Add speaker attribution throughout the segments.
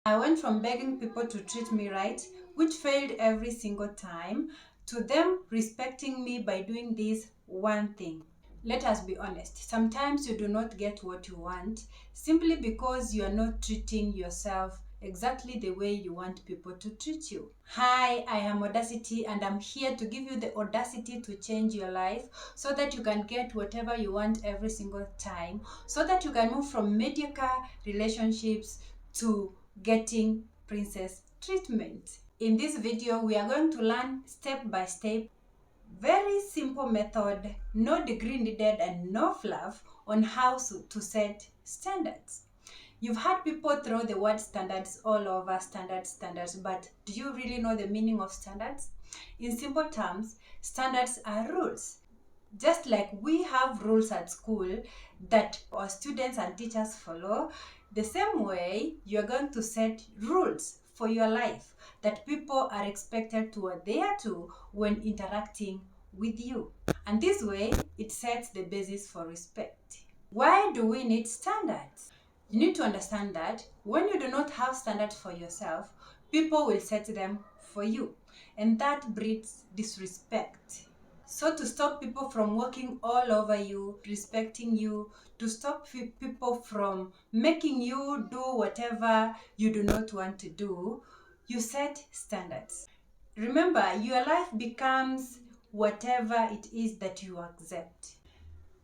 Speaker 1: I went from begging people to treat me right, which failed every single time, to them respecting me by doing this one thing. Let us be honest, sometimes you do not get what you want simply because you are not treating yourself exactly the way you want people to treat you. Hi, I am Audacity and I'm here to give you the audacity to change your life so that you can get whatever you want every single time, so that you can move from mediocre relationships to getting princess treatment. In this video, we are going to learn step by step, very simple method, no degree needed and no fluff, on how to set standards. You've heard people throw the word standards all over, standards, but do you really know the meaning of standards? In simple terms, standards are rules. Just like we have rules at school that our students and teachers follow, the same way you're going to set rules for your life that people are expected to adhere to when interacting with you. And this way, it sets the basis for respect. Why do we need standards? You need to understand that when you do not have standards for yourself, people will set them for you, and that breeds disrespect. So to stop people from walking all over you, respecting you, to stop people from making you do whatever you do not want to do, you set standards. Remember, your life becomes whatever it is that you accept.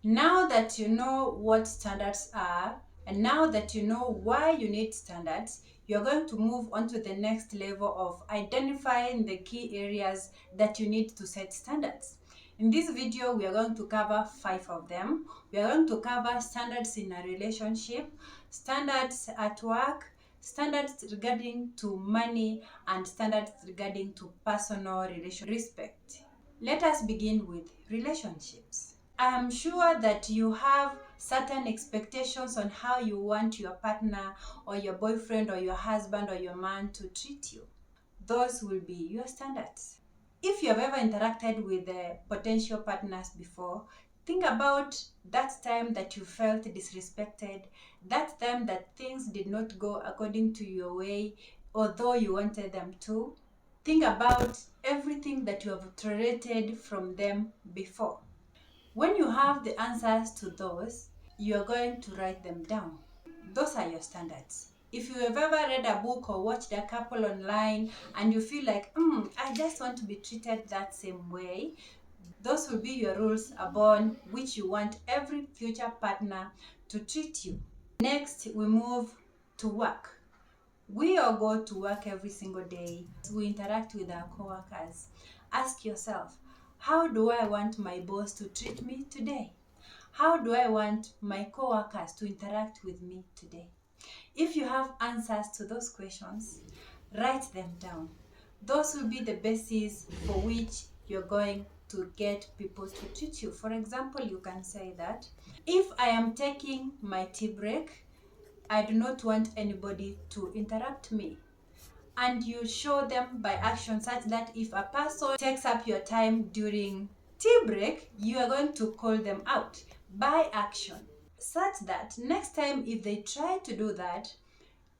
Speaker 1: Now that you know what standards are, and now that you know why you need standards, you're going to move on to the next level of identifying the key areas that you need to set standards. In this video, we are going to cover 5 of them. We are going to cover standards in a relationship, standards at work, standards regarding to money, and standards regarding to personal respect. Let us begin with relationships. I am sure that you have certain expectations on how you want your partner or your boyfriend or your husband or your man to treat you. Those will be your standards. If you have ever interacted with potential partners before, think about that time that you felt disrespected, that time that things did not go according to your way, although you wanted them to. Think about everything that you have tolerated from them before. When you have the answers to those, you are going to write them down. Those are your standards. If you have ever read a book or watched a couple online and you feel like, I just want to be treated that same way, those will be your rules upon which you want every future partner to treat you. Next, we move to work. We all go to work every single day. We interact with our coworkers. Ask yourself, how do I want my boss to treat me today? How do I want my coworkers to interact with me today? If you have answers to those questions, write them down. Those will be the basis for which you're going to get people to treat you. For example, you can say that, if I am taking my tea break, I do not want anybody to interrupt me. And you show them by action, such that if a person takes up your time during tea break, you are going to call them out by action, such that next time if they try to do that,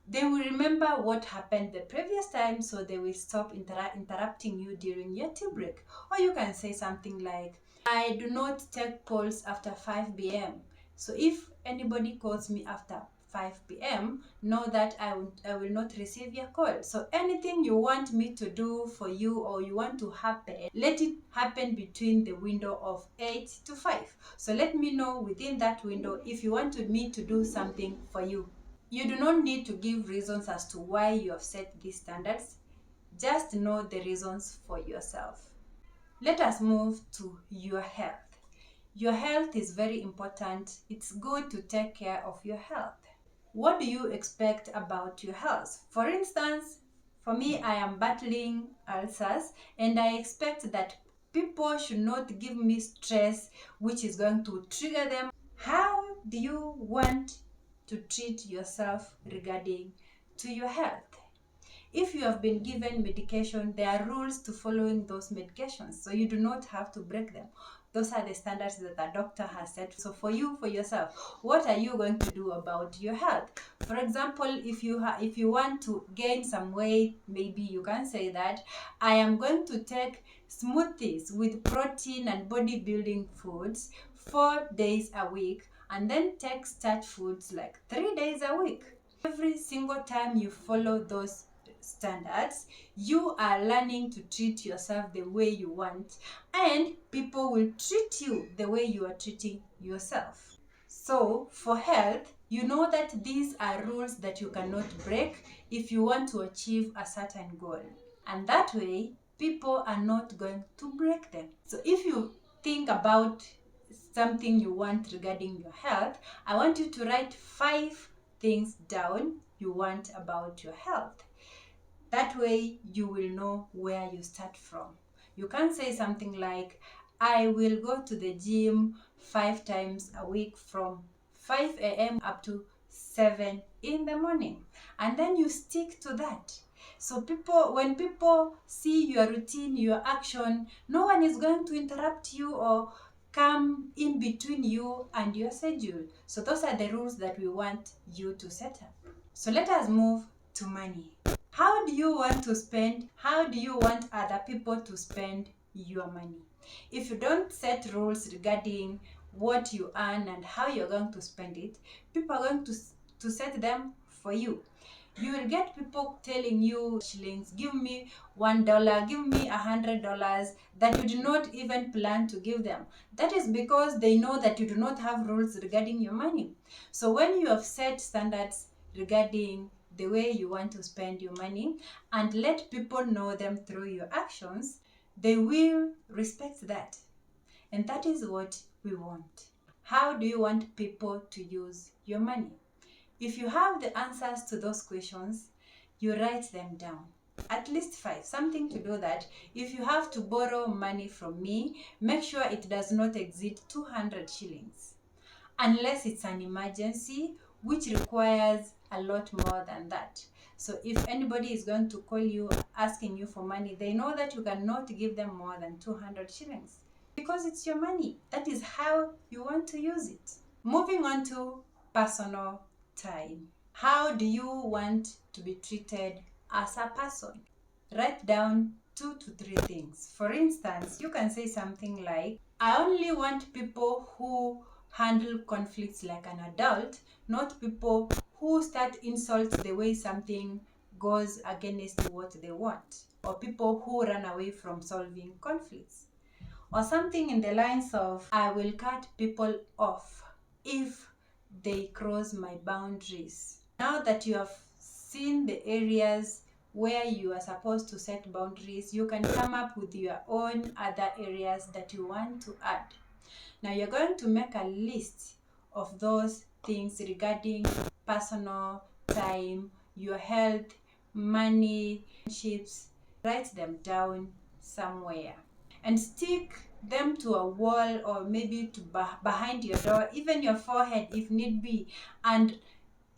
Speaker 1: they will remember what happened the previous time, so they will stop interrupting you during your tea break. Or you can say something like, I do not take calls after 5 p.m. So if anybody calls me after 5 p.m., know that I will not receive your call. So anything you want me to do for you or you want to happen, let it happen between the window of 8 to 5. So let me know within that window if you want me to do something for you. You do not need to give reasons as to why you have set these standards. Just know the reasons for yourself. Let us move to your health. Your health is very important. It's good to take care of your health. What do you expect about your health? For instance, for me, I am battling ulcers and I expect that people should not give me stress which is going to trigger them. How do you want to treat yourself regarding to your health? If you have been given medication, there are rules to following those medications, so you do not have to break them. Those are the standards that the doctor has set. So for you, for yourself, what are you going to do about your health? For example, if you want to gain some weight, maybe you can say that I am going to take smoothies with protein and bodybuilding foods 4 days a week, and then take starch foods like 3 days a week. Every single time you follow those standards, you are learning to treat yourself the way you want, and people will treat you the way you are treating yourself. So for health, you know that these are rules that you cannot break if you want to achieve a certain goal. And that way, people are not going to break them. So if you think about something you want regarding your health, I want you to write 5 things down you want about your health. That way you will know where you start from. You can say something like, I will go to the gym 5 times a week from 5 a.m. up to 7 in the morning. And then you stick to that. So when people see your routine, your action, no one is going to interrupt you or come in between you and your schedule. So those are the rules that we want you to set up. So let us move to money. How do you want to spend? How do you want other people to spend your money? If you don't set rules regarding what you earn and how you're going to spend it, people are going to set them for you. You will get people telling you shillings, give me $1, give me $100 that you do not even plan to give them. That is because they know that you do not have rules regarding your money. So when you have set standards regarding the way you want to spend your money and let people know them through your actions, they will respect that. And that is what we want. How do you want people to use your money? If you have the answers to those questions, you write them down. At least 5, something to do that. If you have to borrow money from me, make sure it does not exceed 200 shillings. Unless it's an emergency, which requires a lot more than that. So if anybody is going to call you asking you for money, they know that you cannot give them more than 200 shillings. Because it's your money. That is how you want to use it. Moving on to personal time. How do you want to be treated as a person? Write down 2 to 3 things. For instance, you can say something like, I only want people who handle conflicts like an adult, not people who start insults the way something goes against what they want, or people who run away from solving conflicts. Or something in the lines of, I will cut people off if they cross my boundaries. Now that you have seen the areas where you are supposed to set boundaries, you can come up with your own other areas that you want to add. Now you're going to make a list of those things regarding personal time, your health, money, friendships. Write them down somewhere and stick them to a wall or maybe to behind your door, even your forehead if need be, and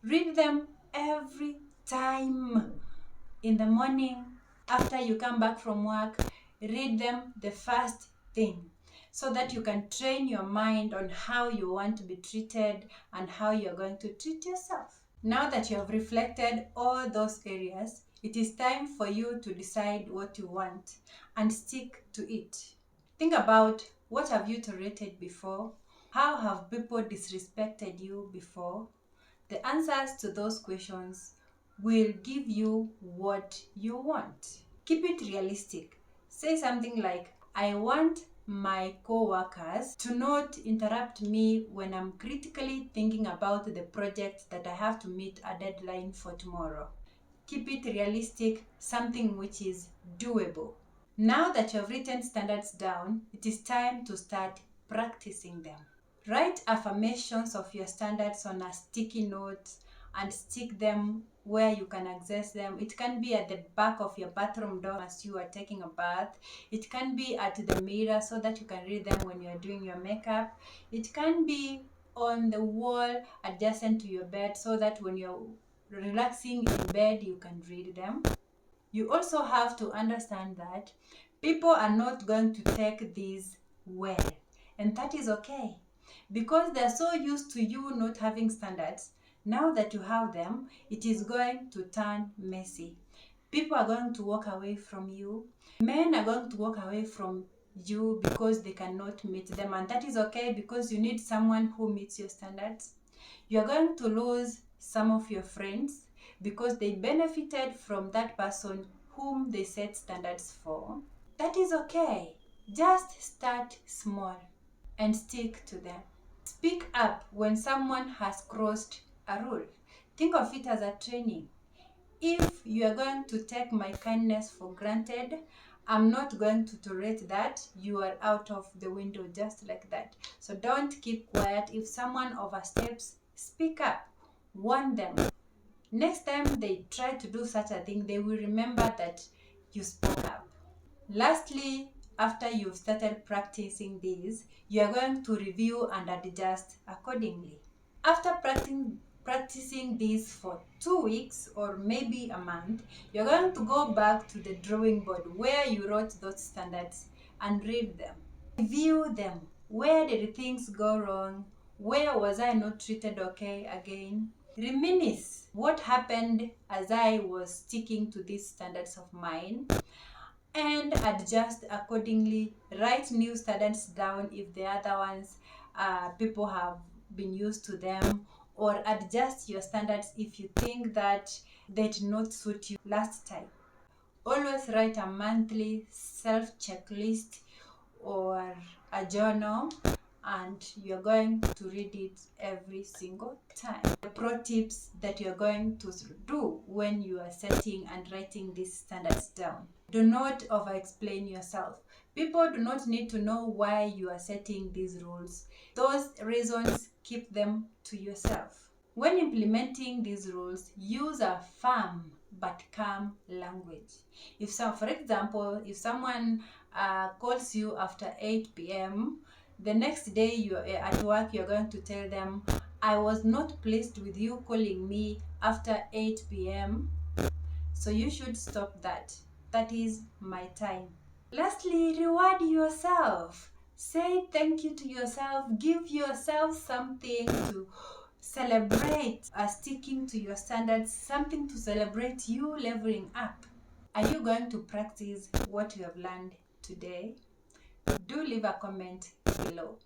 Speaker 1: read them every time. In the morning, after you come back from work, read them the first thing so that you can train your mind on how you want to be treated and how you're going to treat yourself. Now that you have reflected all those areas, it is time for you to decide what you want and stick to it. Think about, what have you tolerated before? How have people disrespected you before? The answers to those questions will give you what you want. Keep it realistic. Say something like, I want my co-workers to not interrupt me when I'm critically thinking about the project that I have to meet a deadline for tomorrow. Keep it realistic, something which is doable. Now that you have written standards down, it is time to start practicing them. Write affirmations of your standards on a sticky note and stick them where you can access them. It can be at the back of your bathroom door as you are taking a bath. It can be at the mirror so that you can read them when you are doing your makeup. It can be on the wall adjacent to your bed so that when you're relaxing in bed you can read them. You also have to understand that people are not going to take these well. And that is okay, because they're so used to you not having standards. Now that you have them, it is going to turn messy. People are going to walk away from you. Men are going to walk away from you because they cannot meet them, and that is okay, because you need someone who meets your standards. You are going to lose some of your friends because they benefited from that person whom they set standards for. That is okay. Just start small and stick to them. Speak up when someone has crossed a rule. Think of it as a training. If you are going to take my kindness for granted, I'm not going to tolerate that. You are out of the window just like that. So don't keep quiet. If someone oversteps, speak up. Warn them. Next time they try to do such a thing, they will remember that you spoke up. Lastly, after you've started practicing these, you are going to review and adjust accordingly. After practicing these for 2 weeks or maybe a month, you're going to go back to the drawing board where you wrote those standards and read them. Review them. Where did things go wrong? Where was I not treated okay again? Reminisce what happened as I was sticking to these standards of mine, and adjust accordingly. Write new standards down if the other ones people have been used to them, or adjust your standards if you think that they did not suit you last time. Always write a monthly self checklist or a journal, and you're going to read it every single time. The pro tips that you're going to do when you are setting and writing these standards down. Do not over explain yourself. People do not need to know why you are setting these rules. Those reasons, keep them to yourself. When implementing these rules, use a firm but calm language. For example, if someone calls you after 8 p.m., the next day you're at work, you're going to tell them, I was not pleased with you calling me after 8 p.m. So you should stop that. That is my time. Lastly, reward yourself. Say thank you to yourself. Give yourself something to celebrate, sticking to your standards, something to celebrate you leveling up. Are you going to practice what you have learned today? Do leave a comment below.